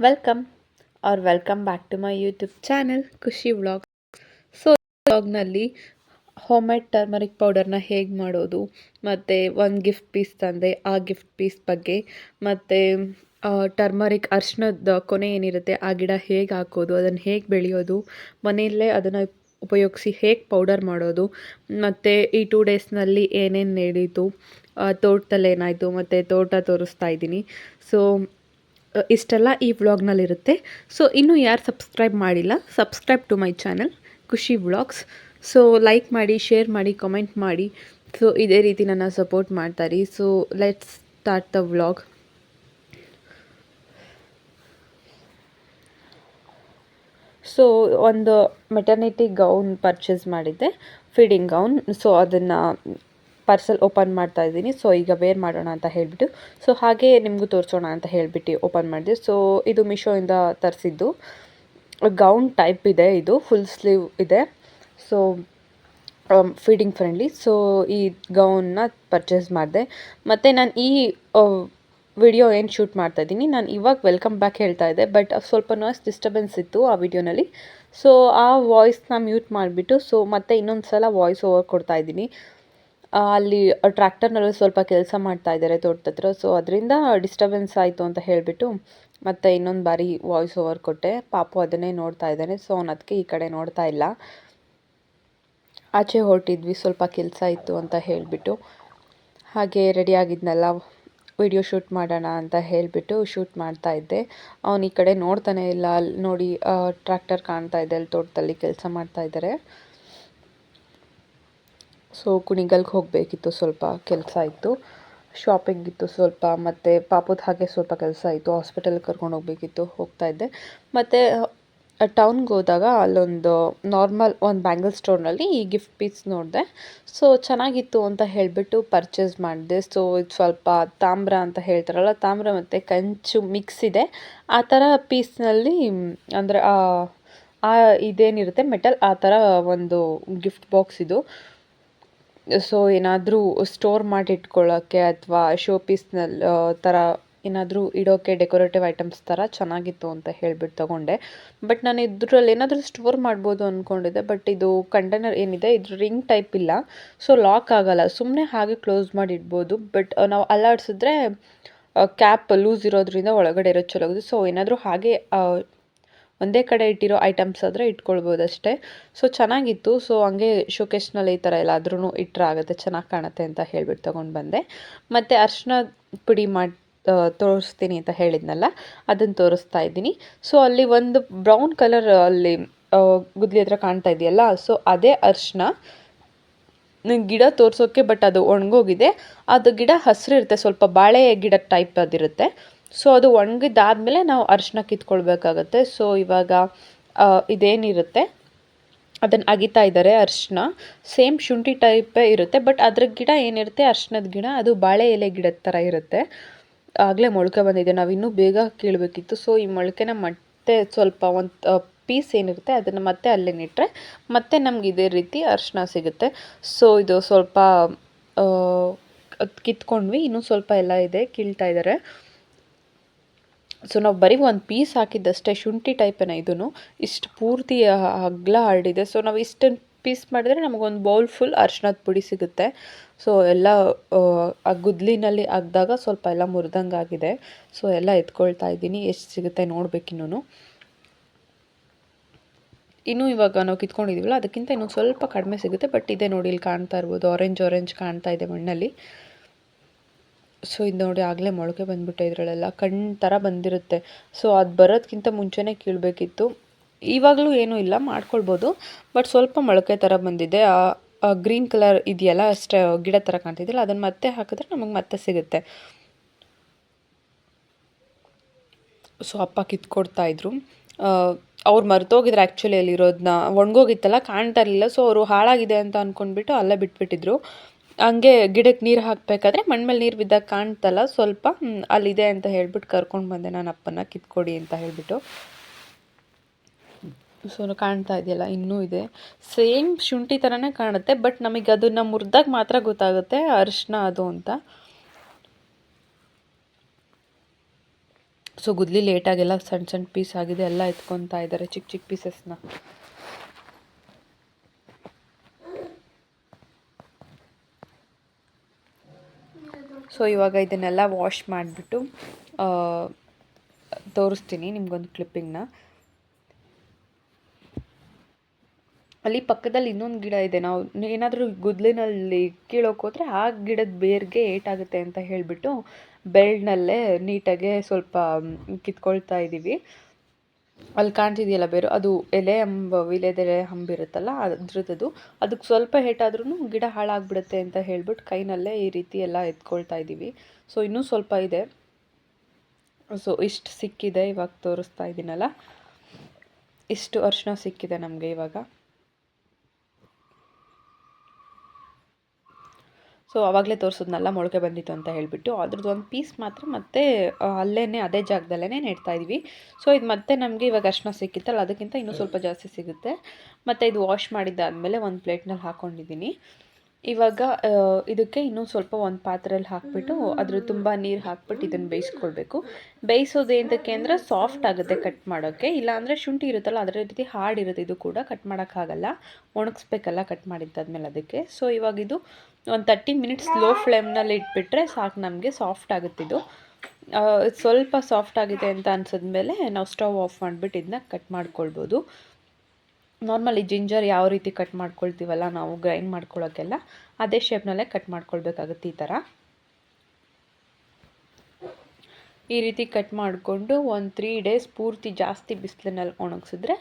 Welcome welcome back to my YouTube channel Khushi vlog. So ವ್ಲಾಗ್ನಲ್ಲಿ home made turmeric ಪೌಡರ್ನ ಹೇಗೆ ಮಾಡೋದು, ಮತ್ತು ಒಂದು ಗಿಫ್ಟ್ ಪೀಸ್ ತಂದೆ, ಆ ಗಿಫ್ಟ್ ಪೀಸ್ ಬಗ್ಗೆ, ಮತ್ತು ಟರ್ಮರಿಕ್ ಅರಿಶಿಣದ ಕೊನೆ ಏನಿರುತ್ತೆ ಆ ಗಿಡ ಹೇಗೆ ಹಾಕೋದು, ಅದನ್ನು ಹೇಗೆ ಬೆಳೆಯೋದು, ಮನೆಯಲ್ಲೇ ಅದನ್ನು ಉಪಯೋಗಿಸಿ ಹೇಗೆ ಪೌಡರ್ ಮಾಡೋದು, ಮತ್ತು ಈ 2 ಡೇಸ್ನಲ್ಲಿ ಏನೇನು ನಡೀತು, ತೋಟದಲ್ಲಿ ಏನಾಯಿತು, ಮತ್ತು ತೋಟ ತೋರಿಸ್ತಾ ಇದ್ದೀನಿ. ಸೊ ಇಷ್ಟೆಲ್ಲ ಈ ವ್ಲಾಗ್ನಲ್ಲಿರುತ್ತೆ. ಸೊ ಇನ್ನೂ ಯಾರು ಸಬ್ಸ್ಕ್ರೈಬ್ ಮಾಡಿಲ್ಲ, subscribe to my channel Khushi vlogs. So like ಮಾಡಿ, ಶೇರ್ ಮಾಡಿ, ಕಮೆಂಟ್ ಮಾಡಿ. ಸೊ ಇದೇ ರೀತಿ ನನ್ನ ಸಪೋರ್ಟ್ ಮಾಡ್ತಾರಿ. So let's start the vlog. So ಒಂದು ಮೆಟರ್ನಿಟಿ ಗೌನ್ ಪರ್ಚೇಸ್ ಮಾಡಿದ್ದೆ, ಫೀಡಿಂಗ್ ಗೌನ್. ಸೊ ಅದನ್ನು ಪಾರ್ಸಲ್ ಓಪನ್ ಮಾಡ್ತಾ ಇದ್ದೀನಿ. ಸೊ ಈಗ ವೇರ್ ಮಾಡೋಣ ಅಂತ ಹೇಳಿಬಿಟ್ಟು, ಸೊ ಹಾಗೆ ನಿಮಗೂ ತೋರಿಸೋಣ ಅಂತ ಹೇಳಿಬಿಟ್ಟು ಓಪನ್ ಮಾಡಿದೆ. ಸೊ ಇದು ಮೀಶೋಯಿಂದ ತರಿಸಿದ್ದು ಗೌನ್ ಟೈಪ್ ಇದೆ, ಇದು ಫುಲ್ ಸ್ಲೀವ್ ಇದೆ. So feeding friendly. ಸೊ ಈ ಗೌನ್ನ ಪರ್ಚೇಸ್ ಮಾಡಿದೆ. ಮತ್ತು ನಾನು ಈ ವಿಡಿಯೋ ಏನು ಶೂಟ್ ಮಾಡ್ತಾ ಇದ್ದೀನಿ, ನಾನು ಇವಾಗ ವೆಲ್ಕಮ್ ಬ್ಯಾಕ್ ಹೇಳ್ತಾ ಇದ್ದೆ, ಬಟ್ ಸ್ವಲ್ಪ ನಾಯ್ಸ್ ಡಿಸ್ಟರ್ಬೆನ್ಸ್ ಇತ್ತು ಆ ವಿಡಿಯೋನಲ್ಲಿ. ಸೊ ಆ ವಾಯ್ಸ್ನ ಮ್ಯೂಟ್ ಮಾಡಿಬಿಟ್ಟು ಸೊ ಮತ್ತೆ ಇನ್ನೊಂದು ಸಲ ವಾಯ್ಸ್ ಓವರ್ ಕೊಡ್ತಾ ಇದ್ದೀನಿ. ಅಲ್ಲಿ ಟ್ರ್ಯಾಕ್ಟರ್ನಲ್ಲಿ ಸ್ವಲ್ಪ ಕೆಲಸ ಮಾಡ್ತಾ ಇದ್ದಾರೆ ತೋಟದ ಹತ್ರ. ಸೊ ಅದರಿಂದ ಡಿಸ್ಟರ್ಬೆನ್ಸ್ ಆಯಿತು ಅಂತ ಹೇಳಿಬಿಟ್ಟು ಮತ್ತೆ ಇನ್ನೊಂದು ಬಾರಿ ವಾಯ್ಸ್ ಓವರ್ ಕೊಟ್ಟೆ. ಪಾಪು ಅದನ್ನೇ ನೋಡ್ತಾ ಇದ್ದಾನೆ. ಸೊ ಅವನು ಅದಕ್ಕೆ ಈ ಕಡೆ ನೋಡ್ತಾ ಇಲ್ಲ. ಆಚೆ ಹೊರಟಿದ್ವಿ, ಸ್ವಲ್ಪ ಕೆಲಸ ಇತ್ತು ಅಂತ ಹೇಳಿಬಿಟ್ಟು. ಹಾಗೆ ರೆಡಿ ಆಗಿದ್ನಲ್ಲ, ವಿಡಿಯೋ ಶೂಟ್ ಮಾಡೋಣ ಅಂತ ಹೇಳಿಬಿಟ್ಟು ಶೂಟ್ ಮಾಡ್ತಾ ಇದ್ದೆ. ಅವನು ಈ ಕಡೆ ನೋಡ್ತಾನೆ ಇಲ್ಲ. ಅಲ್ಲಿ ನೋಡಿ ಟ್ರ್ಯಾಕ್ಟರ್ ಕಾಣ್ತಾ ಇದೆ, ಅಲ್ಲಿ ತೋಟದಲ್ಲಿ ಕೆಲಸ ಮಾಡ್ತಾ ಇದ್ದಾರೆ. ಸೊ ಕುಣಿಗಲ್ಗೆ ಹೋಗಬೇಕಿತ್ತು, ಸ್ವಲ್ಪ ಕೆಲಸ ಇತ್ತು, ಶಾಪಿಂಗ್ ಇತ್ತು ಸ್ವಲ್ಪ, ಮತ್ತು ಪಾಪದ ಹಾಗೆ ಸ್ವಲ್ಪ ಕೆಲಸ ಇತ್ತು, ಹಾಸ್ಪಿಟಲ್ಗೆ ಕರ್ಕೊಂಡು ಹೋಗಬೇಕಿತ್ತು, ಹೋಗ್ತಾ ಇದ್ದೆ. ಮತ್ತು ಟೌನ್ಗೆ ಹೋದಾಗ ಅಲ್ಲೊಂದು ನಾರ್ಮಲ್ ಒಂದು ಬ್ಯಾಂಗಲ್ ಸ್ಟೋರ್ನಲ್ಲಿ ಈ ಗಿಫ್ಟ್ ಪೀಸ್ ನೋಡಿದೆ. ಸೊ ಚೆನ್ನಾಗಿತ್ತು ಅಂತ ಹೇಳಿಬಿಟ್ಟು ಪರ್ಚೇಸ್ ಮಾಡಿದೆ. ಸೊ ಇದು ಸ್ವಲ್ಪ ತಾಮ್ರ ಅಂತ ಹೇಳ್ತಾರಲ್ಲ, ತಾಮ್ರ ಮತ್ತು ಕಂಚು ಮಿಕ್ಸ್ ಇದೆ ಆ ಥರ ಪೀಸ್ನಲ್ಲಿ, ಅಂದರೆ ಇದೇನಿರುತ್ತೆ ಮೆಟಲ್, ಆ ಥರ ಒಂದು ಗಿಫ್ಟ್ ಬಾಕ್ಸ್ ಇದು. ಸೊ ಏನಾದರೂ ಸ್ಟೋರ್ ಮಾಡಿ ಇಟ್ಕೊಳ್ಳೋಕ್ಕೆ ಅಥವಾ ಶೋ ಪೀಸ್ನಲ್ಲಿ ಥರ ಏನಾದರೂ ಇಡೋಕ್ಕೆ, ಡೆಕೋರೇಟಿವ್ ಐಟಮ್ಸ್ ಥರ ಚೆನ್ನಾಗಿತ್ತು ಅಂತ ಹೇಳಿಬಿಟ್ಟು ತೊಗೊಂಡೆ. ಬಟ್ ನಾನು ಇದರಲ್ಲಿ ಏನಾದರೂ ಸ್ಟೋರ್ ಮಾಡ್ಬೋದು ಅಂದ್ಕೊಂಡಿದ್ದೆ. ಬಟ್ ಇದು ಕಂಟೈನರ್ ಏನಿದೆ ಇದು ರಿಂಗ್ ಟೈಪ್ ಇಲ್ಲ, ಸೊ ಲಾಕ್ ಆಗೋಲ್ಲ, ಸುಮ್ಮನೆ ಹಾಗೆ ಕ್ಲೋಸ್ ಮಾಡಿ ಇಡ್ಬೋದು. ಬಟ್ ನಾವು ಅಲ್ಲಾಡಿಸಿದ್ರೆ ಕ್ಯಾಪ್ ಲೂಸ್ ಇರೋದ್ರಿಂದ ಒಳಗಡೆ ಇರೋದು ಚಲೋ ಆಗೋದು. ಸೊ ಏನಾದರೂ ಹಾಗೆ ಒಂದೇ ಕಡೆ ಇಟ್ಟಿರೋ ಐಟಮ್ಸ್ ಆದರೆ ಇಟ್ಕೊಳ್ಬೋದು ಅಷ್ಟೇ. ಸೊ ಚೆನ್ನಾಗಿತ್ತು. ಸೊ ಹಂಗೆ ಶೋಕೇಶ್ನಲ್ಲಿ ಈ ಥರ ಎಲ್ಲಾದ್ರೂ ಇಟ್ಟರೆ ಆಗುತ್ತೆ, ಚೆನ್ನಾಗಿ ಕಾಣುತ್ತೆ ಅಂತ ಹೇಳ್ಬಿಟ್ಟು ತೊಗೊಂಡು ಬಂದೆ. ಮತ್ತು ಅರಿಶಿನ ಪುಡಿ ಮಾಡಿ ತೋರಿಸ್ತೀನಿ ಅಂತ ಹೇಳಿದ್ನಲ್ಲ, ಅದನ್ನು ತೋರಿಸ್ತಾ ಇದ್ದೀನಿ. ಸೊ ಅಲ್ಲಿ ಒಂದು ಬ್ರೌನ್ ಕಲರ್ ಅಲ್ಲಿ ಗುದ್ಲಿ ಹತ್ರ ಕಾಣ್ತಾ ಇದೆಯಲ್ಲ, ಸೊ ಅದೇ ಅರಿಶಿನ ಗಿಡ ತೋರಿಸೋಕ್ಕೆ, ಬಟ್ ಅದು ಒಣಗೋಗಿದೆ. ಅದು ಗಿಡ ಹಸಿರಿರುತ್ತೆ, ಸ್ವಲ್ಪ ಬಾಳೆ ಗಿಡ ಟೈಪ್ ಅದಿರುತ್ತೆ. ಸೊ ಅದು ಒಣಗಿದ್ದಾದಮೇಲೆ ನಾವು ಅರಿಶಿನ ಕಿತ್ಕೊಳ್ಬೇಕಾಗತ್ತೆ. ಸೊ ಇವಾಗ ಇದೇನಿರುತ್ತೆ ಅದನ್ನು ಅಗಿತಾ ಇದ್ದಾರೆ ಅರಿಶಿನ. ಸೇಮ್ ಶುಂಠಿ ಟೈಪೇ ಇರುತ್ತೆ, ಬಟ್ ಅದ್ರ ಗಿಡ ಏನಿರುತ್ತೆ ಅರಿಶಿನದ ಗಿಡ, ಅದು ಬಾಳೆ ಎಲೆ ಗಿಡದ ಥರ ಇರುತ್ತೆ. ಆಗಲೇ ಮೊಳಕೆ ಬಂದಿದೆ, ನಾವು ಇನ್ನೂ ಬೇಗ ಕೀಳಬೇಕಿತ್ತು. ಸೊ ಈ ಮೊಳಕೆನ ಮತ್ತೆ ಸ್ವಲ್ಪ ಒಂದು ಪೀಸ್ ಏನಿರುತ್ತೆ ಅದನ್ನು ಮತ್ತೆ ಅಲ್ಲೇ ನೆಟ್ಟರೆ ಮತ್ತೆ ನಮ್ಗೆ ಇದೇ ರೀತಿ ಅರಿಶಿನ ಸಿಗುತ್ತೆ. ಸೊ ಇದು ಸ್ವಲ್ಪ ಕಿತ್ಕೊಂಡ್ವಿ, ಇನ್ನೂ ಸ್ವಲ್ಪ ಎಲ್ಲ ಇದೆ, ಕೀಳ್ತಾ ಇದ್ದಾರೆ. ಸೊ ನಾವು ಬರೀ ಒಂದು ಪೀಸ್ ಹಾಕಿದ್ದಷ್ಟೇ, ಶುಂಠಿ ಟೈಪೇನ ಇದೂ, ಇಷ್ಟು ಪೂರ್ತಿ ಅಗಲ ಹರಡಿದೆ. ಸೊ ನಾವು ಇಷ್ಟನ್ನು ಪೀಸ್ ಮಾಡಿದ್ರೆ ನಮಗೊಂದು ಬೌಲ್ ಫುಲ್ ಅರಿಶಿನದ ಪುಡಿ ಸಿಗುತ್ತೆ. ಸೊ ಎಲ್ಲ ಆ ಗುದ್ಲಿನಲ್ಲಿ ಅಗ್ದಾಗ ಸ್ವಲ್ಪ ಎಲ್ಲ ಮುರಿದಂಗೆ ಆಗಿದೆ. ಸೊ ಎಲ್ಲ ಎತ್ಕೊಳ್ತಾ ಇದ್ದೀನಿ, ಎಷ್ಟು ಸಿಗುತ್ತೆ ನೋಡಬೇಕಿನ್ನೂ. ಇನ್ನೂ ಇವಾಗ ನಾವು ಕಿತ್ಕೊಂಡಿದ್ದೀವಲ್ಲ ಅದಕ್ಕಿಂತ ಇನ್ನೂ ಸ್ವಲ್ಪ ಕಡಿಮೆ ಸಿಗುತ್ತೆ. ಬಟ್ ಇದೆ ನೋಡಿ, ಇಲ್ಲಿ ಕಾಣ್ತಾ ಇರ್ಬೋದು, ಆರೆಂಜ್ ಕಾಣ್ತಾ ಇದೆ ಮಣ್ಣಲ್ಲಿ. ಸೊ ಇದು ನೋಡಿ, ಆಗಲೇ ಮೊಳಕೆ ಬಂದುಬಿಟ್ಟೆ, ಇದರಲ್ಲೆಲ್ಲ ಕಣ್ಣು ಥರ ಬಂದಿರುತ್ತೆ. ಸೊ ಅದು ಬರೋದಕ್ಕಿಂತ ಮುಂಚೆನೇ ಕೀಳಬೇಕಿತ್ತು. ಇವಾಗಲೂ ಏನೂ ಇಲ್ಲ, ಮಾಡ್ಕೊಳ್ಬೋದು. ಬಟ್ ಸ್ವಲ್ಪ ಮೊಳಕೆ ಥರ ಬಂದಿದೆ. ಗ್ರೀನ್ ಕಲರ್ ಇದೆಯಲ್ಲ ಅಷ್ಟೇ, ಗಿಡ ಥರ ಕಾಣ್ತಿದ್ದಿಲ್ಲ, ಅದನ್ನು ಮತ್ತೆ ಹಾಕಿದ್ರೆ ನಮಗೆ ಮತ್ತೆ ಸಿಗುತ್ತೆ. ಸೊ ಅಪ್ಪ ಕಿತ್ಕೊಡ್ತಾಯಿದ್ರು. ಅವ್ರು ಮರ್ತೋಗಿದ್ರು ಆ್ಯಕ್ಚುಲಿ ಅಲ್ಲಿರೋದನ್ನ, ಒಣಗೋಗಿತ್ತಲ್ಲ ಕಾಣ್ತಾ ಇರಲಿಲ್ಲ. ಸೊ ಅವರು ಹಾಳಾಗಿದೆ ಅಂತ ಅಂದ್ಕೊಂಡ್ಬಿಟ್ಟು ಅಲ್ಲೇ ಬಿಟ್ಬಿಟ್ಟಿದ್ರು. ಹಂಗೆ ಗಿಡಕ್ಕೆ ನೀರು ಹಾಕಬೇಕಾದ್ರೆ ಮಣ್ಣು ಮೇಲೆ ನೀರು ಬಿದ್ದಾಗ ಕಾಣ್ತಲ್ಲ ಸ್ವಲ್ಪ, ಅಲ್ಲಿದೆ ಅಂತ ಹೇಳ್ಬಿಟ್ಟು ಕರ್ಕೊಂಡು ಬಂದೆ ನಾನು ಅಪ್ಪನ, ಕಿತ್ಕೊಡಿ ಅಂತ ಹೇಳಿಬಿಟ್ಟು. ಸೊ ಕಾಣ್ತಾ ಇದೆಯಲ್ಲ, ಇನ್ನೂ ಇದೆ, ಸೇಮ್ ಶುಂಠಿ ಥರನೇ ಕಾಣುತ್ತೆ. ಬಟ್ ನಮಗೆ ಅದನ್ನು ಮುರಿದಾಗ ಮಾತ್ರ ಗೊತ್ತಾಗುತ್ತೆ ಅರಿಶಿನ ಅದು ಅಂತ. ಸೊ ಗುದ್ಲಿ ಲೇಟಾಗೆಲ್ಲ ಸಣ್ಣ ಸಣ್ಣ ಪೀಸ್ ಆಗಿದೆ, ಎಲ್ಲ ಎತ್ಕೊತಾ ಇದ್ದಾರೆ ಚಿಕ್ಕ ಚಿಕ್ಕ ಪೀಸಸ್ನ. ಸೊ ಇವಾಗ ಇದನ್ನೆಲ್ಲ ವಾಶ್ ಮಾಡಿಬಿಟ್ಟು ತೋರಿಸ್ತೀನಿ ನಿಮ್ಗೊಂದು ಕ್ಲಿಪ್ಪಿಂಗ್ನ. ಅಲ್ಲಿ ಪಕ್ಕದಲ್ಲಿ ಇನ್ನೊಂದು ಗಿಡ ಇದೆ. ನಾವು ಏನಾದರೂ ಗುದ್ಲಿನಲ್ಲಿ ಕೀಳೋಕೆ ಹೋದರೆ ಆ ಗಿಡದ ಬೇರ್ಗೆ ಏಟಾಗುತ್ತೆ ಅಂತ ಹೇಳಿಬಿಟ್ಟು ಬೆಲ್ಡ್ನಲ್ಲೇ ನೀಟಾಗೆ ಸ್ವಲ್ಪ ಕಿತ್ಕೊಳ್ತಾ ಇದ್ದೀವಿ. ಅಲ್ಲಿ ಕಾಣ್ತಿದೆಯಲ್ಲ ಬೇರು, ಅದು ಎಲೆ ವಿಳೆದೆಲೆ ಹಂಬಿರುತ್ತಲ್ಲ ಅದ್ರದ್ದು. ಅದಕ್ಕೆ ಸ್ವಲ್ಪ ಏಟಾದ್ರೂ ಗಿಡ ಹಾಳಾಗ್ಬಿಡುತ್ತೆ ಅಂತ ಹೇಳ್ಬಿಟ್ಟು ಕೈನಲ್ಲೇ ಈ ರೀತಿ ಎಲ್ಲ ಎತ್ಕೊಳ್ತಾ ಇದ್ದೀವಿ. ಸೊ ಇನ್ನೂ ಸ್ವಲ್ಪ ಇದೆ. ಸೊ ಇಷ್ಟು ಸಿಕ್ಕಿದೆ, ಇವಾಗ ತೋರಿಸ್ತಾ ಇದ್ದೀನಲ್ಲ, ಇಷ್ಟು ಅರಿಶಿನ ಸಿಕ್ಕಿದೆ ನಮಗೆ ಇವಾಗ. ಸೊ ಆವಾಗಲೇ ತೋರಿಸಿದ್ನಲ್ಲ ಮೊಳಕೆ ಬಂದಿತ್ತು ಅಂತ ಹೇಳಿಬಿಟ್ಟು, ಅದ್ರದ್ದು ಒಂದು ಪೀಸ್ ಮಾತ್ರ ಮತ್ತೆ ಅಲ್ಲೇ ಅದೇ ಜಾಗದಲ್ಲೇ ನೆಡ್ತಾ ಇದ್ವಿ. ಸೊ ಇದು ಮತ್ತೆ ನಮಗೆ ಇವಾಗ ಅರಿಶಿನ ಸಿಕ್ಕಿತ್ತಲ್ಲ, ಅದಕ್ಕಿಂತ ಇನ್ನೂ ಸ್ವಲ್ಪ ಜಾಸ್ತಿ ಸಿಗುತ್ತೆ. ಮತ್ತು ಇದು ವಾಶ್ ಮಾಡಿದ್ದಾದಮೇಲೆ ಒಂದು ಪ್ಲೇಟ್ನಲ್ಲಿ ಹಾಕ್ಕೊಂಡಿದ್ದೀನಿ. ಇವಾಗ ಇದಕ್ಕೆ ಇನ್ನೂ ಸ್ವಲ್ಪ ಒಂದು ಪಾತ್ರೆಯಲ್ಲಿ ಹಾಕಿಬಿಟ್ಟು ಅದ್ರ ತುಂಬ ನೀರು ಹಾಕ್ಬಿಟ್ಟು ಇದನ್ನು ಬೇಯಿಸ್ಕೊಳ್ಬೇಕು. ಬೇಯಿಸೋದು ಏನಕ್ಕೆ ಅಂದರೆ ಸಾಫ್ಟ್ ಆಗುತ್ತೆ ಕಟ್ ಮಾಡೋಕ್ಕೆ. ಇಲ್ಲಾಂದರೆ ಶುಂಠಿ ಇರುತ್ತಲ್ಲ ಅದರ ರೀತಿ ಹಾರ್ಡಿರುತ್ತೆ, ಇದು ಕೂಡ ಕಟ್ ಮಾಡೋಕ್ಕಾಗಲ್ಲ, ಒಣಗಿಸ್ಬೇಕಲ್ಲ ಕಟ್ ಮಾಡಿದ್ದಾದ್ಮೇಲೆ ಅದಕ್ಕೆ. ಸೊ ಇವಾಗ ಇದು ಒಂದು 30 ಮಿನಿಟ್ಸ್ ಲೋ ಫ್ಲೇಮ್ನಲ್ಲಿ ಇಟ್ಬಿಟ್ರೆ ಸಾಕು, ನಮಗೆ ಸಾಫ್ಟ್ ಆಗುತ್ತಿದ್ದು. ಸ್ವಲ್ಪ ಸಾಫ್ಟ್ ಆಗಿದೆ ಅಂತ ಅನ್ಸಿದ್ಮೇಲೆ ನಾವು ಸ್ಟವ್ ಆಫ್ ಮಾಡಿಬಿಟ್ಟು ಇದನ್ನ ಕಟ್ ಮಾಡ್ಕೊಳ್ಬೋದು. ನಾರ್ಮಲಿ ಜಿಂಜರ್ ಯಾವ ರೀತಿ ಕಟ್ ಮಾಡ್ಕೊಳ್ತೀವಲ್ಲ ನಾವು ಗ್ರೈಂಡ್ ಮಾಡ್ಕೊಳ್ಳೋಕ್ಕೆಲ್ಲ, ಅದೇ ಶೇಪ್ನಲ್ಲೇ ಕಟ್ ಮಾಡ್ಕೊಳ್ಬೇಕಾಗುತ್ತೆ ಈ ಥರ. ಈ ರೀತಿ ಕಟ್ ಮಾಡಿಕೊಂಡು ಒಂದು 3 ಡೇಸ್ ಪೂರ್ತಿ ಜಾಸ್ತಿ ಬಿಸಿಲಿನಲ್ಲಿ ಒಣಗಿಸಿದ್ರೆ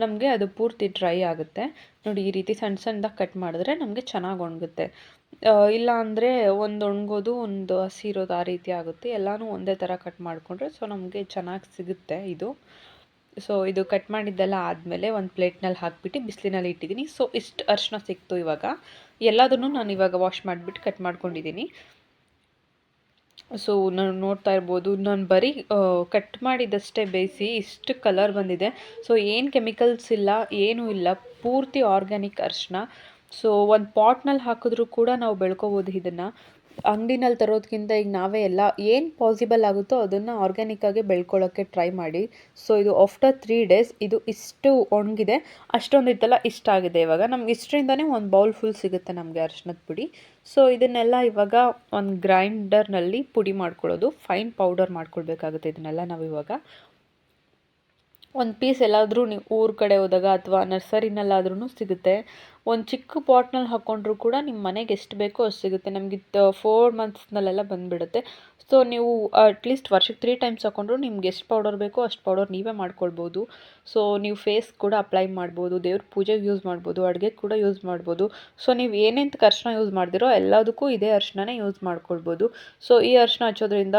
ನಮಗೆ ಅದು ಪೂರ್ತಿ ಡ್ರೈ ಆಗುತ್ತೆ. ನೋಡಿ ಈ ರೀತಿ ಸಣ್ಣ ಸಣ್ಣದಾಗಿ ಕಟ್ ಮಾಡಿದ್ರೆ ನಮಗೆ ಚೆನ್ನಾಗಿ ಒಣಗುತ್ತೆ. ಇಲ್ಲ ಅಂದರೆ ಒಂದು ಒಣಗೋದು ಒಂದು ಹಸಿ ಇರೋದು ಆ ರೀತಿ ಆಗುತ್ತೆ. ಎಲ್ಲನೂ ಒಂದೇ ಥರ ಕಟ್ ಮಾಡಿಕೊಂಡ್ರೆ ಸೊ ನಮಗೆ ಚೆನ್ನಾಗಿ ಸಿಗುತ್ತೆ ಇದು. ಸೊ ಇದು ಕಟ್ ಮಾಡಿದ್ದೆಲ್ಲ ಆದಮೇಲೆ ಒಂದು ಪ್ಲೇಟ್ನಲ್ಲಿ ಹಾಕಿಬಿಟ್ಟು ಬಿಸಿಲಿನಲ್ಲಿ ಇಟ್ಟಿದ್ದೀನಿ. ಸೊ ಇಷ್ಟು ಅರಿಶಿನ ಸಿಕ್ತು ಇವಾಗ. ಎಲ್ಲದನ್ನು ನಾನು ಇವಾಗ ವಾಶ್ ಮಾಡಿಬಿಟ್ಟು ಕಟ್ ಮಾಡ್ಕೊಂಡಿದ್ದೀನಿ. ಸೊ ನಾನು ನೋಡ್ತಾ ಇರ್ಬೋದು, ನಾನು ಬರೀ ಕಟ್ ಮಾಡಿದ್ದಷ್ಟೇ ಬೇಯಿಸಿ ಇಷ್ಟು ಕಲರ್ ಬಂದಿದೆ. ಸೊ ಏನು ಕೆಮಿಕಲ್ಸ್ ಇಲ್ಲ, ಏನೂ ಇಲ್ಲ, ಪೂರ್ತಿ ಆರ್ಗ್ಯಾನಿಕ್ ಅರಿಶಿನ. ಸೊ ಒಂದು ಪಾಟ್ನಲ್ಲಿ ಹಾಕಿದ್ರೂ ಕೂಡ ನಾವು ಬೆಳ್ಕೊಬೋದು ಇದನ್ನು. ಅಂಗಡಿನಲ್ಲಿ ತರೋದಕ್ಕಿಂತ ಈಗ ನಾವೇ ಎಲ್ಲ ಏನು ಪಾಸಿಬಲ್ ಆಗುತ್ತೋ ಅದನ್ನು ಆರ್ಗ್ಯಾನಿಕ್ಕಾಗಿ ಬೆಳ್ಕೊಳ್ಳೋಕ್ಕೆ ಟ್ರೈ ಮಾಡಿ. ಸೊ ಇದು ಆಫ್ಟರ್ 3 ಡೇಸ್ ಇದು ಇಷ್ಟು ಒಣಗಿದೆ, ಅಷ್ಟೊಂದು ಇತ್ತಲ್ಲ ಇಷ್ಟಾಗಿದೆ. ಇವಾಗ ನಮ್ಗೆ ಇಷ್ಟರಿಂದನೇ ಒಂದು ಬೌಲ್ ಫುಲ್ ಸಿಗುತ್ತೆ ನಮಗೆ ಅರಿಶಿನದ ಪುಡಿ. ಸೊ ಇದನ್ನೆಲ್ಲ ಇವಾಗ ಒಂದು ಗ್ರೈಂಡರ್ನಲ್ಲಿ ಪುಡಿ ಮಾಡ್ಕೊಳ್ಳೋದು, ಫೈನ್ ಪೌಡರ್ ಮಾಡ್ಕೊಳ್ಬೇಕಾಗುತ್ತೆ ಇದನ್ನೆಲ್ಲ ನಾವು ಇವಾಗ. ಒಂದು ಪೀಸ್ ಎಲ್ಲಾದರೂ ನೀವು ಊರ ಕಡೆ ಹೋದಾಗ ಅಥವಾ ನರ್ಸರಿನಲ್ಲಾದ್ರೂ ಸಿಗುತ್ತೆ. ಒಂದು ಚಿಕ್ಕ ಪಾಟ್ನಲ್ಲಿ ಹಾಕ್ಕೊಂಡ್ರೂ ಕೂಡ ನಿಮ್ಮ ಮನೆಗೆ ಎಷ್ಟು ಬೇಕೋ ಅಷ್ಟು ಸಿಗುತ್ತೆ. ನಮಗೆ 4 ಮಂತ್ಸ್ನಲ್ಲೆಲ್ಲ ಬಂದುಬಿಡುತ್ತೆ. ಸೊ ನೀವು ಅಟ್ಲೀಸ್ಟ್ ವರ್ಷಕ್ಕೆ 3 ಟೈಮ್ಸ್ ಹಾಕ್ಕೊಂಡ್ರು ನಿಮ್ಗೆ ಎಷ್ಟು ಪೌಡರ್ ಬೇಕೋ ಅಷ್ಟು ಪೌಡರ್ ನೀವೇ ಮಾಡ್ಕೊಳ್ಬೋದು. ಸೊ ನೀವು ಫೇಸ್ ಕೂಡ ಅಪ್ಲೈ ಮಾಡ್ಬೋದು, ದೇವ್ರ ಪೂಜೆಗೆ ಯೂಸ್ ಮಾಡ್ಬೋದು, ಅಡುಗೆಗೆ ಕೂಡ ಯೂಸ್ ಮಾಡ್ಬೋದು. ಸೊ ನೀವು ಏನೇಂತಕ್ಕೆ ಅರಿಶಿನ ಯೂಸ್ ಮಾಡ್ದಿರೋ ಎಲ್ಲದಕ್ಕೂ ಇದೇ ಅರಿಶಿನನೇ ಯೂಸ್ ಮಾಡ್ಕೊಳ್ಬೋದು. ಸೊ ಈ ಅರಿಶಿನ ಹಚ್ಚೋದ್ರಿಂದ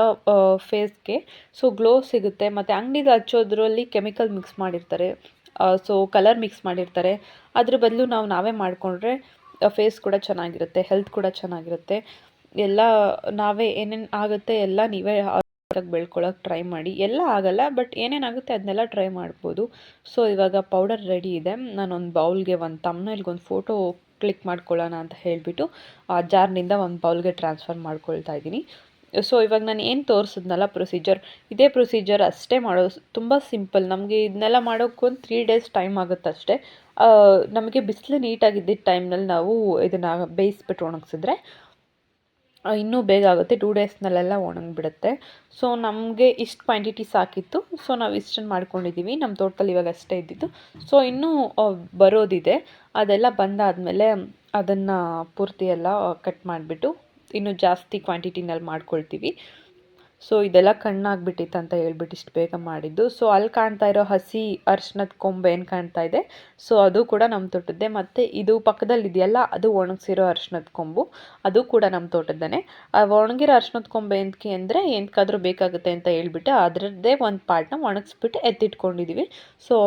ಫೇಸ್ಗೆ ಸೊ ಗ್ಲೋ ಸಿಗುತ್ತೆ. ಮತ್ತು ಅಂಗಡಿಗೆ ಹಚ್ಚೋದ್ರಲ್ಲಿ ಕೆಮಿಕಲ್ ಮಿಕ್ಸ್ ಮಾಡಿರ್ತಾರೆ, ಸೊ ಕಲರ್ ಮಿಕ್ಸ್ ಮಾಡಿರ್ತಾರೆ. ಅದ್ರ ಬದಲು ನಾವೇ ಮಾಡಿಕೊಂಡ್ರೆ ಫೇಸ್ ಕೂಡ ಚೆನ್ನಾಗಿರುತ್ತೆ, ಹೆಲ್ತ್ ಕೂಡ ಚೆನ್ನಾಗಿರುತ್ತೆ. ಎಲ್ಲ ನಾವೇ ಏನೇನು ಆಗುತ್ತೆ ಎಲ್ಲ ನೀವೇ ಬೆಳ್ಕೊಳ್ಳೋಕೆ ಟ್ರೈ ಮಾಡಿ. ಎಲ್ಲ ಆಗಲ್ಲ, ಬಟ್ ಏನೇನಾಗುತ್ತೆ ಅದನ್ನೆಲ್ಲ ಟ್ರೈ ಮಾಡ್ಬೋದು. ಸೊ ಇವಾಗ ಪೌಡರ್ ರೆಡಿ ಇದೆ. ನಾನೊಂದು ಬೌಲ್ಗೆ ಒಂದು ತಮ್ನೈಲ್ಗೆ ಒಂದು ಫೋಟೋ ಕ್ಲಿಕ್ ಮಾಡ್ಕೊಳ್ಳೋಣ ಅಂತ ಹೇಳಿಬಿಟ್ಟು ಆ ಜಾರ್ನಿಂದ ಒಂದು ಬೌಲ್ಗೆ ಟ್ರಾನ್ಸ್ಫರ್ ಮಾಡ್ಕೊಳ್ತಾ ಇದ್ದೀನಿ. ಸೊ ಇವಾಗ ನಾನು ಏನು ತೋರಿಸಿದ್ನಲ್ಲ ಪ್ರೊಸೀಜರ್, ಇದೇ ಪ್ರೊಸೀಜರ್ ಅಷ್ಟೇ ಮಾಡೋದು, ತುಂಬ ಸಿಂಪಲ್. ನಮಗೆ ಇದನ್ನೆಲ್ಲ ಮಾಡೋಕ್ಕೆ ಒಂದು 3 ಡೇಸ್ ಟೈಮ್ ಆಗುತ್ತೆ ಅಷ್ಟೇ. ನಮಗೆ ಬಿಸಿಲು ನೀಟಾಗಿದ್ದಿದ್ದ ಟೈಮ್ನಲ್ಲಿ ನಾವು ಇದನ್ನು ಬೇಯಿಸ್ಬಿಟ್ಟು ಒಣಗಿಸಿದ್ರೆ ಇನ್ನೂ ಬೇಗ ಆಗುತ್ತೆ, 2 ಡೇಸ್ನಲ್ಲೆಲ್ಲ ಒಣಗಿಬಿಡುತ್ತೆ. ಸೊ ನಮಗೆ ಇಷ್ಟು ಕ್ವಾಂಟಿಟಿ ಸಾಕಿತ್ತು, ಸೊ ನಾವು ಇಷ್ಟನ್ನು ಮಾಡ್ಕೊಂಡಿದ್ದೀವಿ. ನಮ್ಮ ತೋಟದಲ್ಲಿ ಇವಾಗ ಅಷ್ಟೇ ಇದ್ದಿದ್ದು. ಸೊ ಇನ್ನೂ ಬರೋದಿದೆ, ಅದೆಲ್ಲ ಬಂದಾದಮೇಲೆ ಅದನ್ನು ಪೂರ್ತಿ ಎಲ್ಲ ಕಟ್ ಮಾಡಿಬಿಟ್ಟು ಇನ್ನೂ ಜಾಸ್ತಿ ಕ್ವಾಂಟಿಟಿನಲ್ಲಿ ಮಾಡ್ಕೊಳ್ತೀವಿ. ಸೊ ಇದೆಲ್ಲ ಕಣ್ಣಾಗ್ಬಿಟ್ಟಿತ್ತು ಅಂತ ಹೇಳ್ಬಿಟ್ಟು ಇಷ್ಟು ಬೇಗ ಮಾಡಿದ್ದು. ಸೊ ಅಲ್ಲಿ ಕಾಣ್ತಾ ಇರೋ ಹಸಿ ಅರಿಶಿನದ ಕೊಂಬು ಏನು ಕಾಣ್ತಾ ಇದೆ, ಸೊ ಅದು ಕೂಡ ನಮ್ಮ ತೋಟದ್ದೇ. ಮತ್ತು ಇದು ಪಕ್ಕದಲ್ಲಿ ಇದೆಯಲ್ಲ ಅದು ಒಣಗಿಸಿರೋ ಅರಿಶಿನದ ಕೊಂಬು, ಅದು ಕೂಡ ನಮ್ಮ ತೋಟದ್ದೇನೆ. ಒಣಗಿರೋ ಅರಿಶಿನದ ಕೊಂಬು ಏನಕ್ಕೆ ಅಂದರೆ ಎಂತಕ್ಕಾದ್ರೂ ಬೇಕಾಗುತ್ತೆ ಅಂತ ಹೇಳ್ಬಿಟ್ಟು ಅದರದ್ದೇ ಒಂದು ಪಾರ್ಟ್ನ ಒಣಗಿಸ್ಬಿಟ್ಟು ಎತ್ತಿಟ್ಕೊಂಡಿದ್ದೀವಿ. ಸೊ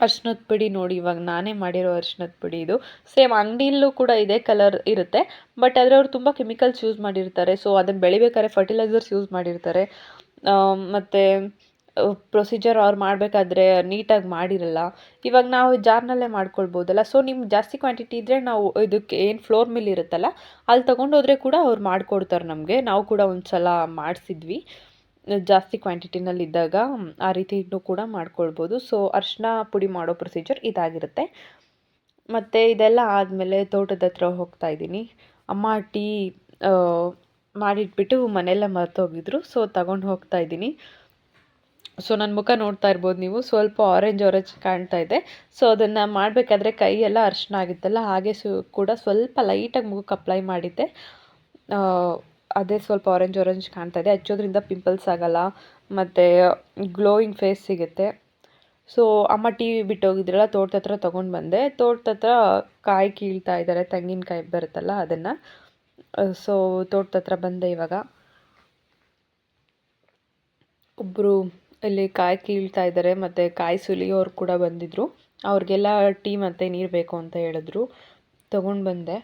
ಅರಿಶಿನದ ಪುಡಿ ನೋಡಿ, ಇವಾಗ ನಾನೇ ಮಾಡಿರೋ ಅರಿಶಿನದ ಪುಡಿ ಇದು. ಸೇಮ್ ಅಂಗಡಿಯಲ್ಲೂ ಕೂಡ ಇದೇ ಕಲರ್ ಇರುತ್ತೆ, ಬಟ್ ಆದರೆ ಅವ್ರು ತುಂಬ ಕೆಮಿಕಲ್ಸ್ ಯೂಸ್ ಮಾಡಿರ್ತಾರೆ. ಸೊ ಅದನ್ನು ಬೆಳಿಬೇಕಾದ್ರೆ ಫರ್ಟಿಲೈಸರ್ಸ್ ಯೂಸ್ ಮಾಡಿರ್ತಾರೆ. ಮತ್ತು ಪ್ರೊಸೀಜರ್ ಅವ್ರು ಮಾಡಬೇಕಾದ್ರೆ ನೀಟಾಗಿ ಮಾಡಿರಲ್ಲ. ಇವಾಗ ನಾವು ಜಾರ್ನಲ್ಲೇ ಮಾಡ್ಕೊಳ್ಬೋದಲ್ಲ. ಸೊ ನಿಮ್ಗೆ ಜಾಸ್ತಿ ಕ್ವಾಂಟಿಟಿ ಇದ್ದರೆ ನಾವು ಇದಕ್ಕೆ ಏನು ಫ್ಲೋರ್ ಮಿಲ್ ಇರುತ್ತಲ್ಲ ಅಲ್ಲಿ ತೊಗೊಂಡೋದ್ರೆ ಕೂಡ ಅವ್ರು ಮಾಡಿಕೊಡ್ತಾರೆ ನಮಗೆ. ನಾವು ಕೂಡ ಒಂದು ಸಲ ಮಾಡಿಸಿದ್ವಿ. ಜಾಸ್ತಿ ಕ್ವಾಂಟಿಟಿನಲ್ಲಿದ್ದಾಗ ಆ ರೀತಿನೂ ಕೂಡ ಮಾಡ್ಕೊಳ್ಬೋದು. ಸೊ ಅರಿಶಿನ ಪುಡಿ ಮಾಡೋ ಪ್ರೊಸೀಜರ್ ಇದಾಗಿರುತ್ತೆ. ಮತ್ತು ಇದೆಲ್ಲ ಆದಮೇಲೆ ತೋಟದ ಹತ್ರ ಹೋಗ್ತಾ ಇದ್ದೀನಿ. ಅಮ್ಮ ಟೀ ಮಾಡಿಟ್ಬಿಟ್ಟು ಮನೆಯಲ್ಲೇ ಮರ್ತೋಗಿದ್ರು. ಸೊ ತಗೊಂಡು ಹೋಗ್ತಾ ಇದ್ದೀನಿ. ಸೊ ನನ್ನ ಮುಖ ನೋಡ್ತಾ ಇರ್ಬೋದು ನೀವು, ಸ್ವಲ್ಪ ಆರೆಂಜ್ ಕಾಣ್ತಾ ಇದೆ. ಸೊ ಅದನ್ನು ಮಾಡಬೇಕಾದ್ರೆ ಕೈಯೆಲ್ಲ ಅರಿಶಿನ ಆಗಿತ್ತಲ್ಲ, ಹಾಗೆ ಕೂಡ ಸ್ವಲ್ಪ ಲೈಟಾಗಿ ಮುಖಕ್ಕೆ ಅಪ್ಲೈ ಮಾಡಿದ್ದೆ. ಅದೇ ಸ್ವಲ್ಪ ಆರೆಂಜ್ ಕಾಣ್ತಾ ಇದೆ. ಹಚ್ಚೋದ್ರಿಂದ ಪಿಂಪಲ್ಸ್ ಆಗಲ್ಲ ಮತ್ತು ಗ್ಲೋಯಿಂಗ್ ಫೇಸ್ ಸಿಗುತ್ತೆ. ಸೊ ಅಮ್ಮ ಟಿ ವಿ ಬಿಟ್ಟೋಗಿದ್ರಲ್ಲ, ತೋಟದ ಹತ್ರ ತೊಗೊಂಡು ಬಂದೆ. ತೋಟದ ಹತ್ರ ಕಾಯಿ ಕೀಳ್ತಾ ಇದ್ದಾರೆ, ತೆಂಗಿನಕಾಯಿ ಬರುತ್ತಲ್ಲ ಅದನ್ನು. ಸೊ ತೋಟದ ಹತ್ರ ಬಂದೆ ಇವಾಗ. ಒಬ್ಬರು ಇಲ್ಲಿ ಕಾಯಿ ಕೀಳ್ತಾ ಇದ್ದಾರೆ ಮತ್ತು ಕಾಯಿ ಸುಲಿಯೋರು ಕೂಡ ಬಂದಿದ್ದರು. ಅವ್ರಿಗೆಲ್ಲ ಟೀ ಮತ್ತು ನೀರು ಬೇಕು ಅಂತ ಹೇಳಿದ್ರು, ತೊಗೊಂಡು ಬಂದೆ.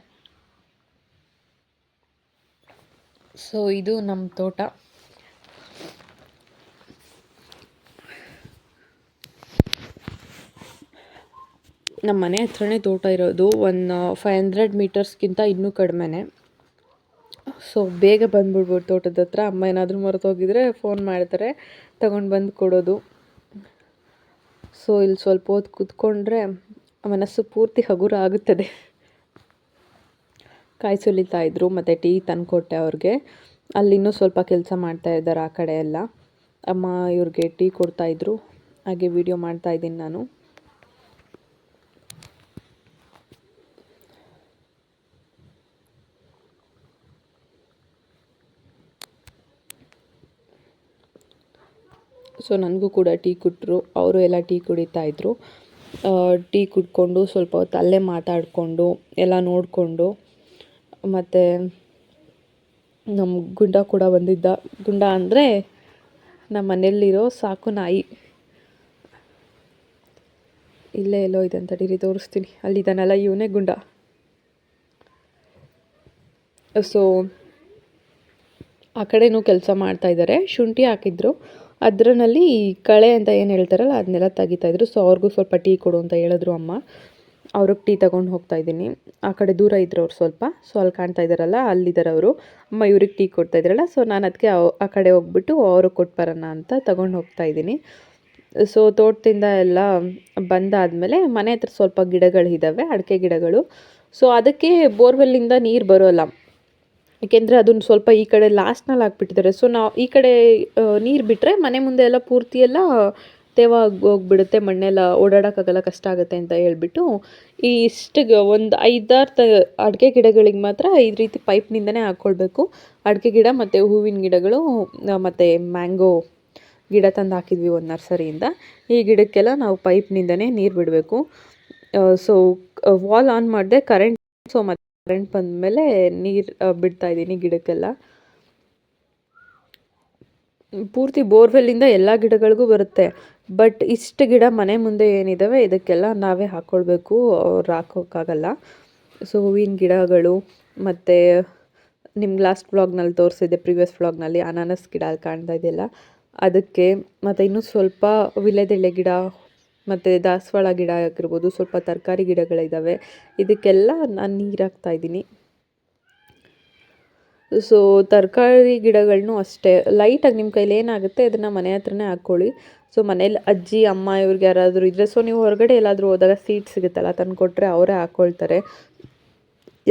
ಸೊ ಇದು ನಮ್ಮ ತೋಟ. ನಮ್ಮ ಮನೆ ಹತ್ರನೇ ತೋಟ ಇರೋದು. 500 ಮೀಟರ್ಸ್ಗಿಂತ ಇನ್ನೂ ಕಡಿಮೆನೇ. ಸೊ ಬೇಗ ಬಂದ್ಬಿಡ್ಬೋದು ತೋಟದ ಹತ್ರ. ಅಮ್ಮ ಏನಾದರೂ ಮರೆತೋಗಿದ್ರೆ ಫೋನ್ ಮಾಡ್ತಾರೆ, ತಗೊಂಡು ಬಂದು ಕೊಡೋದು. ಸೊ ಇಲ್ಲಿ ಸ್ವಲ್ಪ ಹೊತ್ತು ಕೂತ್ಕೊಂಡ್ರೆ ಮನಸ್ಸು ಪೂರ್ತಿ ಹಗುರ ಆಗುತ್ತದೆ. ಕಾಯಿ ಸುಲಿತಾ ಇದ್ರು ಮತ್ತು ಟೀ ತಂದುಕೊಟ್ಟೆ ಅವ್ರಿಗೆ. ಅಲ್ಲಿನ್ನೂ ಸ್ವಲ್ಪ ಕೆಲಸ ಮಾಡ್ತಾ ಇದ್ದಾರೆ ಆ ಕಡೆ ಎಲ್ಲ. ಅಮ್ಮ ಇವ್ರಿಗೆ ಟೀ ಕೊಡ್ತಾಯಿದ್ರು, ಹಾಗೆ ವಿಡಿಯೋ ಮಾಡ್ತಾಯಿದ್ದೀನಿ ನಾನು. ಸೊ ನನಗೂ ಕೂಡ ಟೀ ಕೊಟ್ಟರು. ಅವರು ಎಲ್ಲ ಟೀ ಕುಡಿತಾಯಿದ್ರು. ಟೀ ಕುಡ್ಕೊಂಡು ಸ್ವಲ್ಪ ಹೊತ್ತು ಅಲ್ಲೇ ಮಾತಾಡಿಕೊಂಡು ಎಲ್ಲ ನೋಡಿಕೊಂಡು, ಮತ್ತು ನಮ್ಮ ಗುಂಡ ಕೂಡ ಬಂದಿದ್ದ. ಗುಂಡ ಅಂದರೆ ನಮ್ಮ ಮನೆಯಲ್ಲಿರೋ ಸಾಕು ನಾಯಿ. ಇಲ್ಲೇ ಎಲ್ಲೋ ಇದೆ ಅಂತ ತಡೀರಿ ತೋರಿಸ್ತೀನಿ. ಅಲ್ಲಿದ್ದಾನಲ್ಲ, ಇವನೇ ಗುಂಡ. ಸೊ ಆ ಕಡೆನೂ ಕೆಲಸ ಮಾಡ್ತಾಯಿದ್ದಾರೆ. ಶುಂಠಿ ಹಾಕಿದ್ರು, ಅದರಲ್ಲಿ ಕಳೆ ಅಂತ ಏನು ಹೇಳ್ತಾರಲ್ಲ ಅದನ್ನೆಲ್ಲ ತೆಗಿತಾಯಿದ್ರು. ಸೊ ಅವ್ರಿಗೂ ಸ್ವಲ್ಪ ಟೀ ಕೊಡು ಅಂತ ಹೇಳಿದ್ರು ಅಮ್ಮ. ಅವ್ರಿಗೆ ಟೀ ತೊಗೊಂಡು ಹೋಗ್ತಾಯಿದ್ದೀನಿ. ಆ ಕಡೆ ದೂರ ಇದ್ರು ಅವ್ರು ಸ್ವಲ್ಪ. ಸೊ ಅಲ್ಲಿ ಕಾಣ್ತಾ ಇದ್ದಾರಲ್ಲ, ಅಲ್ಲಿದ್ದಾರೆ ಅವರು. ಅಮ್ಮ ಇವ್ರಿಗೆ ಟೀ ಕೊಡ್ತಾಯಿದ್ರಲ್ಲ, ಸೊ ನಾನು ಅದಕ್ಕೆ ಆ ಕಡೆ ಹೋಗ್ಬಿಟ್ಟು ಅವ್ರಿಗೆ ಕೊಟ್ಟು ಬರೋಣ ಅಂತ ತೊಗೊಂಡು ಹೋಗ್ತಾಯಿದ್ದೀನಿ. ಸೊ ತೋಟದಿಂದ ಎಲ್ಲ ಬಂದಾದಮೇಲೆ ಮನೆ ಹತ್ರ ಸ್ವಲ್ಪ ಗಿಡಗಳಿದ್ದಾವೆ, ಅಡಿಕೆ ಗಿಡಗಳು. ಸೊ ಅದಕ್ಕೆ ಬೋರ್ವೆಲ್ಲಿಂದ ನೀರು ಬರೋಲ್ಲ, ಏಕೆಂದರೆ ಅದನ್ನು ಸ್ವಲ್ಪ ಈ ಕಡೆ ಲಾಸ್ಟ್ನಲ್ಲಿ ಹಾಕ್ಬಿಟ್ಟಿದ್ದಾರೆ. ಸೊ ನಾವು ಈ ಕಡೆ ನೀರು ಬಿಟ್ಟರೆ ಮನೆ ಮುಂದೆ ಎಲ್ಲ ಪೂರ್ತಿ ಎಲ್ಲ ತೇವ ಹೋಗ್ಬಿಡುತ್ತೆ, ಮಣ್ಣೆಲ್ಲ ಓಡಾಡೋಕ್ಕಾಗಲ್ಲ, ಕಷ್ಟ ಆಗುತ್ತೆ ಅಂತ ಹೇಳ್ಬಿಟ್ಟು ಇಷ್ಟಿಗೆ ಒಂದು 5-6 ಅಡಿಕೆ ಗಿಡಗಳಿಗೆ ಮಾತ್ರ ಈ ರೀತಿ ಪೈಪ್ನಿಂದನೇ ಹಾಕ್ಕೊಳ್ಬೇಕು. ಅಡಿಕೆ ಗಿಡ ಮತ್ತು ಹೂವಿನ ಗಿಡಗಳು ಮತ್ತು ಮ್ಯಾಂಗೋ ಗಿಡ ತಂದು ಹಾಕಿದ್ವಿ ಒಂದು ನರ್ಸರಿಯಿಂದ. ಈ ಗಿಡಕ್ಕೆಲ್ಲ ನಾವು ಪೈಪ್ನಿಂದನೇ ನೀರು ಬಿಡಬೇಕು. ಸೊ ವಾಲ್ ಆನ್ ಮಾಡಿದೆ, ಕರೆಂಟ್. ಸೊ ಮತ್ತೆ ಕರೆಂಟ್ ಬಂದಮೇಲೆ ನೀರು ಬಿಡ್ತಾಯಿದ್ದೀನಿ ಗಿಡಕ್ಕೆಲ್ಲ. ಪೂರ್ತಿ ಬೋರ್ವೆಲ್ಲಿಂದ ಎಲ್ಲ ಗಿಡಗಳಿಗೂ ಬರುತ್ತೆ. ಬಟ್ ಇಷ್ಟು ಗಿಡ ಮನೆ ಮುಂದೆ ಏನಿದ್ದಾವೆ ಇದಕ್ಕೆಲ್ಲ ನಾವೇ ಹಾಕ್ಕೊಳ್ಬೇಕು, ಅವ್ರು ಹಾಕೋಕ್ಕಾಗಲ್ಲ. ಸೊ ಹೂವಿನ ಗಿಡಗಳು ಮತ್ತು ನಿಮ್ಗೆ ಲಾಸ್ಟ್ ವ್ಲಾಗ್ನಲ್ಲಿ ತೋರಿಸಿದ್ದೆ, ಪ್ರಿವಿಯಸ್ ವ್ಲಾಗ್ನಲ್ಲಿ ಅನಾನಸ್ ಗಿಡ ಅಲ್ಲಿ ಕಾಣ್ತಾ ಇದೆಯಲ್ಲ ಅದಕ್ಕೆ. ಮತ್ತು ಇನ್ನೂ ಸ್ವಲ್ಪ ವಿಳೆದೆಲೆ ಗಿಡ ಮತ್ತು ದಾಸವಾಳ ಗಿಡ ಆಗಿರ್ಬೋದು, ಸ್ವಲ್ಪ ತರಕಾರಿ ಗಿಡಗಳಿದ್ದಾವೆ. ಇದಕ್ಕೆಲ್ಲ ನಾನು ನೀರು ಹಾಕ್ತಾಯಿದ್ದೀನಿ. ಸೊ ತರಕಾರಿ ಗಿಡಗಳನ್ನೂ ಅಷ್ಟೇ ಲೈಟಾಗಿ ನಿಮ್ಮ ಕೈಲಿ ಏನಾಗುತ್ತೆ ಅದನ್ನು ಮನೆ ಹತ್ರನೇ ಹಾಕ್ಕೊಳ್ಳಿ. ಸೊ ಮನೇಲಿ ಅಜ್ಜಿ ಅಮ್ಮ ಇವ್ರಿಗೆ ಯಾರಾದರೂ ಇದ್ದರೆ, ಸೊ ನೀವು ಹೊರಗಡೆ ಎಲ್ಲಾದರೂ ಹೋದಾಗ ಸೀಡ್ ಸಿಗುತ್ತಲ್ಲ ತಂದು ಕೊಟ್ಟರೆ ಅವರೇ ಹಾಕ್ಕೊಳ್ತಾರೆ.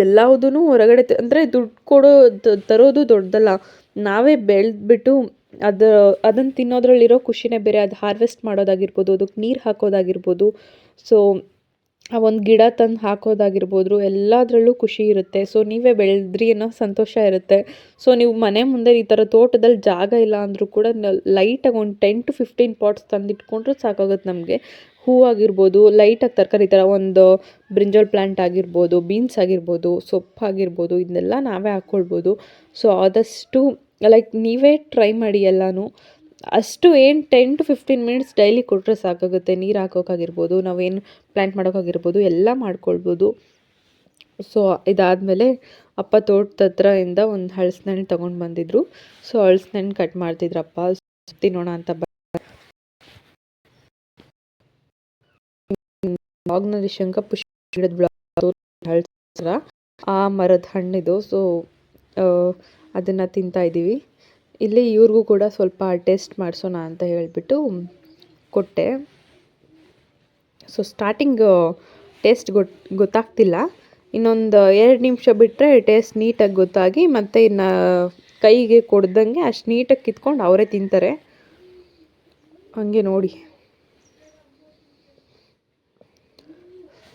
ಎಲ್ಲದೂ ಹೊರಗಡೆ ಅಂದರೆ ದುಡ್ಡು ಕೊಡೋ ತರೋದು ದೊಡ್ಡದಲ್ಲ, ನಾವೇ ಬೆಳೆದ್ಬಿಟ್ಟು ಅದನ್ನು ತಿನ್ನೋದ್ರಲ್ಲಿರೋ ಖುಷಿನೇ ಬೇರೆ. ಅದು ಹಾರ್ವೆಸ್ಟ್ ಮಾಡೋದಾಗಿರ್ಬೋದು, ಅದಕ್ಕೆ ನೀರು ಹಾಕೋದಾಗಿರ್ಬೋದು, ಸೊ ಆ ಒಂದು ಗಿಡ ತಂದು ಹಾಕೋದಾಗಿರ್ಬೋದು, ಎಲ್ಲದರಲ್ಲೂ ಖುಷಿ ಇರುತ್ತೆ. ಸೊ ನೀವೇ ಬೆಳೆದ್ರಿ ಅನ್ನೋ ಸಂತೋಷ ಇರುತ್ತೆ. ಸೊ ನೀವು ಮನೆ ಮುಂದೆ ಈ ಥರ ತೋಟದಲ್ಲಿ ಜಾಗ ಇಲ್ಲ ಅಂದರೂ ಕೂಡ ಲೈಟಾಗಿ ಒಂದು 10 to 15 ಪಾಟ್ಸ್ ತಂದಿಟ್ಕೊಂಡ್ರೂ ಸಾಕಾಗುತ್ತೆ ನಮಗೆ. ಹೂವಾಗಿರ್ಬೋದು, ಲೈಟಾಗಿ ತರಕಾರಿ ಥರ ಒಂದು ಬ್ರಿಂಜಾಲ್ ಪ್ಲ್ಯಾಂಟ್ ಆಗಿರ್ಬೋದು, ಬೀನ್ಸ್ ಆಗಿರ್ಬೋದು, ಸೊಪ್ಪಾಗಿರ್ಬೋದು, ಇದನ್ನೆಲ್ಲ ನಾವೇ ಹಾಕ್ಕೊಳ್ಬೋದು. ಸೊ ಆದಷ್ಟು ಲೈಕ್ ನೀವೇ ಟ್ರೈ ಮಾಡಿ ಎಲ್ಲನೂ. ಅಷ್ಟು ಏನು 10 to 15 ಮಿನಿಟ್ಸ್ ಡೈಲಿ ಕೊಟ್ಟರೆ ಸಾಕಾಗುತ್ತೆ. ನೀರು ಹಾಕೋಕ್ಕಾಗಿರ್ಬೋದು, ನಾವೇನು ಪ್ಲ್ಯಾಂಟ್ ಮಾಡೋಕ್ಕಾಗಿರ್ಬೋದು, ಎಲ್ಲ ಮಾಡ್ಕೊಳ್ಬೋದು. ಸೊ ಇದಾದಮೇಲೆ ಅಪ್ಪ ತೋಟದ ಹತ್ರದಿಂದ ಒಂದು ಹಲಸಿನಣ್ಣು ತೊಗೊಂಡು ಬಂದಿದ್ರು. ಸೊ ಹಲಸಿನಣ್ಣು ಕಟ್ ಮಾಡ್ತಿದ್ರಪ್ಪ. ತಿನ್ನೋಣ ಅಂತ ಬ್ಲಾಗ್ನಲ್ಲಿ ಶಂಖಪುಷ್ಪ ಗಿಡದ ಬ್ಲಾಗ್ ಹಲಸಿನ ಆ ಮರದ ಹಣ್ಣಿದು. ಸೊ ಅದನ್ನು ತಿಂತಾಯಿದ್ದೀವಿ. ಇಲ್ಲಿ ಇವ್ರಿಗೂ ಕೂಡ ಸ್ವಲ್ಪ ಟೇಸ್ಟ್ ಮಾಡಿಸೋಣ ಅಂತ ಹೇಳಿಬಿಟ್ಟು ಕೊಟ್ಟೆ. ಸೊ ಸ್ಟಾರ್ಟಿಂಗ್ ಟೇಸ್ಟ್ ಗೊತ್ತಾಗ್ತಿಲ್ಲ, ಇನ್ನೊಂದು 2 ನಿಮಿಷ ಬಿಟ್ಟರೆ ಟೇಸ್ಟ್ ನೀಟಾಗಿ ಗೊತ್ತಾಗಿ ಮತ್ತು ಇನ್ನು ಕೈಗೆ ಕೊಡ್ದಂಗೆ ಅಷ್ಟು ನೀಟಾಗಿ ಕಿತ್ಕೊಂಡು ಅವರೇ ತಿಂತಾರೆ. ಹಾಗೆ ನೋಡಿ.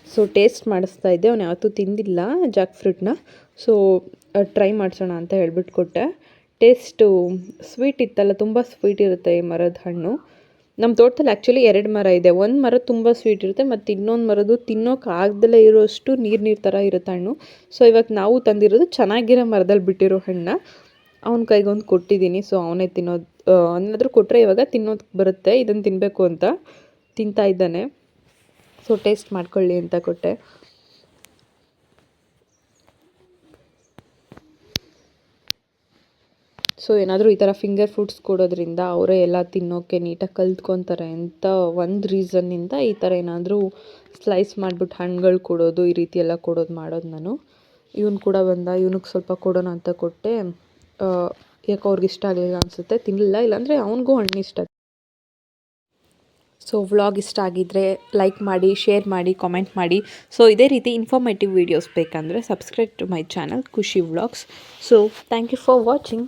ಸೊ ಟೇಸ್ಟ್ ಮಾಡಿಸ್ತಾ ಇದ್ದೆ, ಅವನು ಯಾವತ್ತೂ ತಿಂದಿಲ್ಲ ಜಾಕ್ ಫ್ರೂಟ್ನ. ಸೊ ಟ್ರೈ ಮಾಡಿಸೋಣ ಅಂತ ಹೇಳ್ಬಿಟ್ಟು ಕೊಟ್ಟೆ. ಟೇಸ್ಟು ಸ್ವೀಟ್ ಇತ್ತಲ್ಲ, ತುಂಬ ಸ್ವೀಟ್ ಇರುತ್ತೆ ಈ ಮರದ ಹಣ್ಣು. ನಮ್ಮ ತೋಟದಲ್ಲಿ ಆ್ಯಕ್ಚುಲಿ 2 ಮರ ಇದೆ. ಒಂದು ಮರ ತುಂಬ ಸ್ವೀಟ್ ಇರುತ್ತೆ ಮತ್ತು ಇನ್ನೊಂದು ಮರದ್ದು ತಿನ್ನೋಕೆ ಆಗದಲ್ಲೇ ಇರೋಷ್ಟು ನೀರು ಥರ ಇರುತ್ತೆ ಹಣ್ಣು. ಸೊ ಇವಾಗ ನಾವು ತಂದಿರೋದು ಚೆನ್ನಾಗಿರೋ ಮರದಲ್ಲಿ ಬಿಟ್ಟಿರೋ ಹಣ್ಣ ಅವನ ಕೈಗೊಂದು ಕೊಟ್ಟಿದ್ದೀನಿ. ಸೊ ಅವನೇ ತಿನ್ನೋದು, ಏನಾದರೂ ಕೊಟ್ಟರೆ ಇವಾಗ ತಿನ್ನೋದು ಬರುತ್ತೆ, ಇದನ್ನು ತಿನ್ನಬೇಕು ಅಂತ ತಿಂತಾ ಇದ್ದಾನೆ. ಸೊ ಟೇಸ್ಟ್ ಮಾಡ್ಕೊಳ್ಳಿ ಅಂತ ಕೊಟ್ಟೆ. ಸೊ ಏನಾದರೂ ಈ ಥರ ಫಿಂಗರ್ ಫುಡ್ಸ್ ಕೊಡೋದ್ರಿಂದ ಅವರೇ ಎಲ್ಲ ತಿನ್ನೋಕ್ಕೆ ನೀಟಾಗಿ ಕಲ್ತ್ಕೊತಾರೆ ಅಂತ ಒಂದು ರೀಸನ್ನಿಂದ ಈ ಥರ ಏನಾದರೂ ಸ್ಲೈಸ್ ಮಾಡಿಬಿಟ್ಟು ಹಣ್ಣುಗಳು ಕೊಡೋದು, ಈ ರೀತಿ ಎಲ್ಲ ಮಾಡೋದು ನಾನು. ಇವನು ಕೂಡ ಬಂದ, ಇವನಿಗೆ ಸ್ವಲ್ಪ ಕೊಡೋಣ ಅಂತ ಕೊಟ್ಟೆ. ಯಾಕೆ ಅವ್ರಿಗೆ ಇಷ್ಟ ಆಗಲಿಲ್ಲ ಅನಿಸುತ್ತೆ, ತಿನ್ನಲಿಲ್ಲ. ಇಲ್ಲಾಂದರೆ ಅವನಿಗೂ ಹಣ್ಣು ಇಷ್ಟ. ಸೊ ವ್ಲಾಗ್ ಇಷ್ಟ ಆಗಿದ್ದರೆ ಲೈಕ್ ಮಾಡಿ, ಶೇರ್ ಮಾಡಿ, ಕಾಮೆಂಟ್ ಮಾಡಿ. ಸೊ ಇದೇ ರೀತಿ ಇನ್ಫಾರ್ಮೇಟಿವ್ ವೀಡಿಯೋಸ್ ಬೇಕಂದರೆ subscribe to my channel Khushi vlogs. So thank you for watching.